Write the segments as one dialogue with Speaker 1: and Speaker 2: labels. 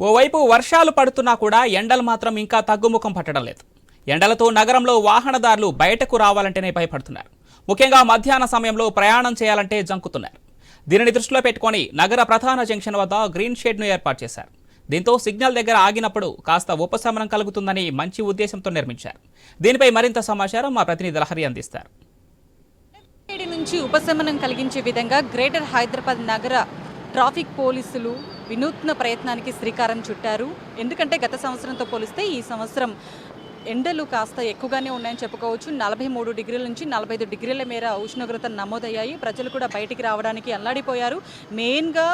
Speaker 1: ఓవైపు వర్షాలు పడుతున్నా కూడా ఎండలు మాత్రం ఇంకా తగ్గుముఖం పట్టడం లేదు. ఎండలతో నగరంలో వాహనదారులు బయటకు రావాలంటేనే భయపడుతున్నారు. ముఖ్యంగా మధ్యాహ్న సమయంలో ప్రయాణం చేయాలంటే జంకుతున్నారు. దీనిని దృష్టిలో పెట్టుకొని నగర ప్రధాన జంక్షన్ వద్ద గ్రీన్ షెడ్ను ఏర్పాటు చేశారు. దీంతో సిగ్నల్ దగ్గర ఆగినప్పుడు కాస్త ఉపశమనం కలుగుతుందని మంచి ఉద్దేశంతో నిర్మించారు. దీనిపై మరింత సమాచారం మా ప్రతినిధి లహరి అందిస్తారు.
Speaker 2: నుంచి ఉపశమనం కలిగించే విధంగా గ్రేటర్ హైదరాబాద్ నగర ట్రాఫిక్ పోలీసులు వినూత్న ప్రయత్నానికి శ్రీకారం చుట్టారు. ఎందుకంటే గత సంవత్సరంతో పోలిస్తే ఈ సంవత్సరం ఎండలు కాస్త ఎక్కువగానే ఉన్నాయని చెప్పుకోవచ్చు. 43 డిగ్రీల నుంచి 45 డిగ్రీల మేర ఉష్ణోగ్రత నమోదయ్యాయి. ప్రజలు కూడా బయటికి రావడానికి అల్లాడిపోయారు. మెయిన్గా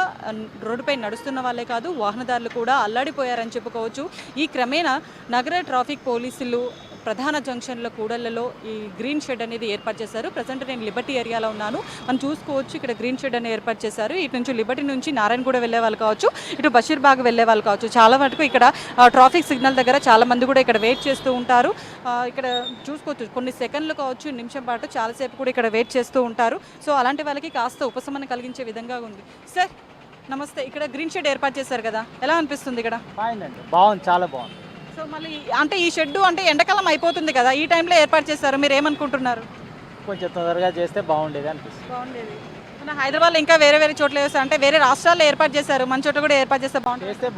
Speaker 2: రోడ్డుపై నడుస్తున్న వాళ్ళే కాదు, వాహనదారులు కూడా అల్లాడిపోయారని చెప్పుకోవచ్చు. ఈ క్రమేణా నగర ట్రాఫిక్ పోలీసులు ప్రధాన జంక్షన్ల కూడళ్లలో ఈ గ్రీన్ షెడ్ అనేది ఏర్పాటు చేశారు. ప్రజెంట్ నేను లిబర్టీ ఏరియాలో ఉన్నాను. మనం చూసుకోవచ్చు, ఇక్కడ గ్రీన్ షెడ్ అనేది ఏర్పాటు చేశారు. ఇటు నుంచి లిబర్టీ నుంచి నారాయణగూడ వెళ్ళే వాళ్ళు కావచ్చు, ఇటు బషీర్బాగ్ వెళ్ళే వాళ్ళు కావచ్చు, చాలా మటుకు ఇక్కడ ట్రాఫిక్ సిగ్నల్ దగ్గర చాలా మంది కూడా ఇక్కడ వెయిట్ చేస్తూ ఉంటారు. ఇక్కడ చూసుకోవచ్చు, కొన్ని సెకండ్లు కావచ్చు, నిమిషం పాటు చాలాసేపు కూడా ఇక్కడ వెయిట్ చేస్తూ ఉంటారు. సో అలాంటి వాళ్ళకి కాస్త ఉపశమనం కలిగించే విధంగా ఉంది. సార్ నమస్తే, ఇక్కడ గ్రీన్ షెడ్ ఏర్పాటు చేశారు కదా, ఎలా అనిపిస్తుంది? ఇక్కడ
Speaker 3: బాగుంది, చాలా బాగుంది.
Speaker 2: సో మళ్ళీ అంటే ఈ షెడ్ అంటే ఎండాకాలం అయిపోతుంది కదా, ఈ టైంలో ఏర్పాటు చేశారు, మీరు ఏమనుకుంటున్నారు?
Speaker 3: కొంచెం తొందరగా చేస్తే బాగుండేది అనిపిస్తుంది.
Speaker 2: బాగుండేది. మన హైదరాబాద్లో ఇంకా వేరే వేరే చోట్ల వేస్తారు, అంటే వేరే రాష్ట్రాల్లో ఏర్పాటు చేశారు, మన చోట కూడా ఏర్పాటు చేస్తే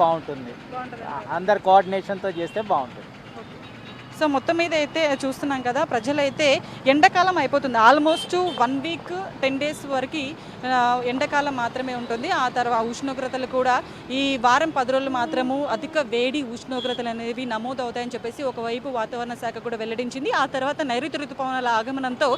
Speaker 3: బాగుంటుంది. అందరు కోఆర్డినేషన్తో చేస్తే బాగుంటుంది.
Speaker 2: సో మొత్తం మీద అయితే చూస్తున్నాం కదా, ప్రజలైతే ఎండాకాలం అయిపోతుంది, ఆల్మోస్ట్ 1 వీక్ 10 డేస్ వరకు ఎండాకాలం మాత్రమే ఉంటుంది. ఆ తర్వాత ఉష్ణోగ్రతలు కూడా ఈ వారం 10 రోజులు మాత్రము అధిక వేడి ఉష్ణోగ్రతలు అనేవి నమోదవుతాయని చెప్పేసి ఒకవైపు వాతావరణ శాఖ కూడా వెల్లడించింది. ఆ తర్వాత నైరుతి ఋతుపవనాల ఆగమనంతో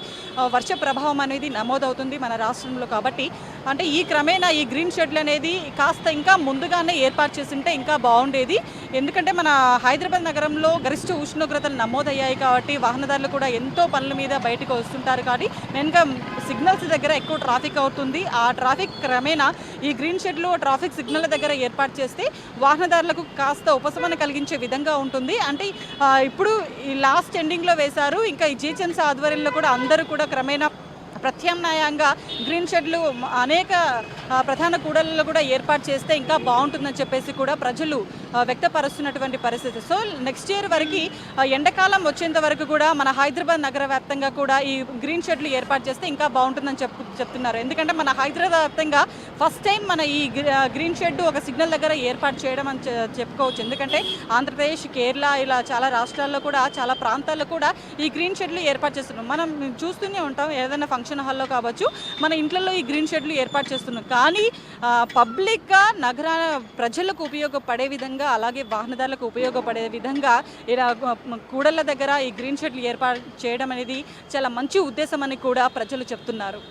Speaker 2: వర్ష ప్రభావం అనేది నమోదవుతుంది మన రాష్ట్రంలో. కాబట్టి అంటే ఈ క్రమేణా ఈ గ్రీన్ షెడ్లు అనేది కాస్త ఇంకా ముందుగానే ఏర్పాటు చేస్తుంటే ఇంకా బాగుండేది. ఎందుకంటే మన హైదరాబాద్ నగరంలో గరిష్ట ఉష్ణోగ్రతలు నమోదయ్యాయి కాబట్టి వాహనదారులు కూడా ఎంతో పనుల మీద బయటకు వస్తుంటారు. కాబట్టి మెయిన్గా సిగ్నల్స్ దగ్గర ఎక్కువ ట్రాఫిక్ అవుతుంది. ఆ ట్రాఫిక్ క్రమేణా ఈ గ్రీన్ షెడ్లు ట్రాఫిక్ సిగ్నల్ దగ్గర ఏర్పాటు చేస్తే వాహనదారులకు కాస్త ఉపశమనం కలిగించే విధంగా ఉంటుంది. అంటే ఇప్పుడు ఈ లాస్ట్ ఎండింగ్లో వేశారు, ఇంకా ఈ జిహెచ్ఎంసీ ఆధ్వర్యంలో కూడా అందరూ కూడా క్రమేణా ప్రత్యామ్నాయంగా గ్రీన్ షెడ్లు అనేక ప్రధాన కూడళ్లలో కూడా ఏర్పాటు చేస్తే ఇంకా బాగుంటుందని చెప్పేసి కూడా ప్రజలు వ్యక్తపరుస్తున్నటువంటి పరిస్థితి. సో నెక్స్ట్ ఇయర్ వరకు ఎండాకాలం వచ్చేంత వరకు కూడా మన హైదరాబాద్ నగర వ్యాప్తంగా కూడా ఈ గ్రీన్ షెడ్లు ఏర్పాటు చేస్తే ఇంకా బాగుంటుందని చెప్తున్నారు. ఎందుకంటే మన హైదరాబాద్ వ్యాప్తంగా ఫస్ట్ టైం మన ఈ గ్రీన్ షెడ్ ఒక సిగ్నల్ దగ్గర ఏర్పాటు చేయడం అని చెప్పుకోవచ్చు. ఎందుకంటే ఆంధ్రప్రదేశ్, కేరళ ఇలా చాలా రాష్ట్రాల్లో కూడా చాలా ప్రాంతాల్లో కూడా ఈ గ్రీన్ షెడ్లు ఏర్పాటు చేస్తున్నాం. మనం చూస్తూనే ఉంటాం, ఏదైనా ఫంక్షన్ హాల్లో కావచ్చు, మన ఇంట్లో ఈ గ్రీన్ షెడ్లు ఏర్పాటు చేస్తున్నాం. కానీ పబ్లిక్గా నగర ప్రజలకు ఉపయోగపడే విధంగా, అలాగే వాహనదారులకు ఉపయోగపడే విధంగా ఇలా కూడళ్ల దగ్గర ఈ గ్రీన్ షెడ్లు ఏర్పాటు చేయడం అనేది చాలా మంచి ఉద్దేశం అని కూడా ప్రజలు చెప్తున్నారు.